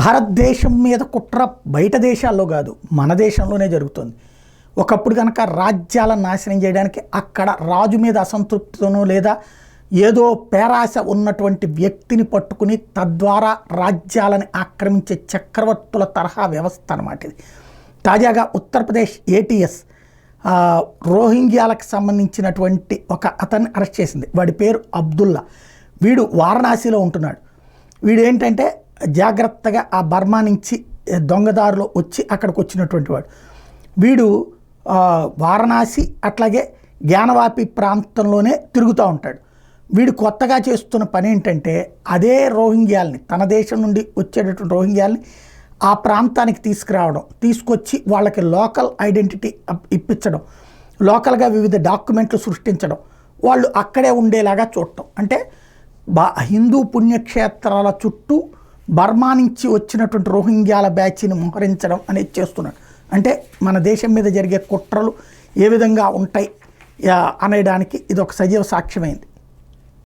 భారతదేశం మీద కుట్ర బయట దేశాల్లో కాదు, మన దేశంలోనే జరుగుతుంది. ఒకప్పుడు కనుక రాజ్యాలను నాశనం చేయడానికి అక్కడ రాజు మీద అసంతృప్తితోనో లేదా ఏదో పేరాశ ఉన్నటువంటి వ్యక్తిని పట్టుకుని తద్వారా రాజ్యాలను ఆక్రమించే చక్రవర్తుల తరహా వ్యవస్థ అన్నమాట ఇది. తాజాగా ఉత్తరప్రదేశ్ ఏటీఎస్ రోహింగ్యాలకు సంబంధించినటువంటి ఒక అతన్ని అరెస్ట్ చేసింది. వాడి పేరు అబ్దుల్లా. వీడు వారణాసిలో ఉంటున్నాడు. వీడు ఏంటంటే జాగ్రత్తగా ఆ బర్మా నుంచి దొంగదారిలో వచ్చి అక్కడికి వచ్చినటువంటి వాడు. వీడు వారణాసి అట్లాగే జ్ఞానవాపి ప్రాంతంలోనే తిరుగుతూ ఉంటాడు. వీడు కొత్తగా చేస్తున్న పని ఏంటంటే అదే రోహింగ్యాల్ని, తన దేశం నుండి వచ్చేటటువంటి రోహింగ్యాల్ని ఆ ప్రాంతానికి తీసుకొచ్చి వాళ్ళకి లోకల్ ఐడెంటిటీ ఇప్పించడం, లోకల్గా వివిధ డాక్యుమెంట్లు సృష్టించడం, వాళ్ళు అక్కడే ఉండేలాగా చూడటం. అంటే హిందూ పుణ్యక్షేత్రాల చుట్టూ బర్మా నుంచి వచ్చినటువంటి రోహింగ్యాల బ్యాచ్ని మోహరించడం అనేది చేస్తున్నాడు. అంటే మన దేశం మీద జరిగే కుట్రలు ఏ విధంగా ఉంటాయి అనేదానికి ఇది ఒక సజీవ సాక్ష్యమైంది.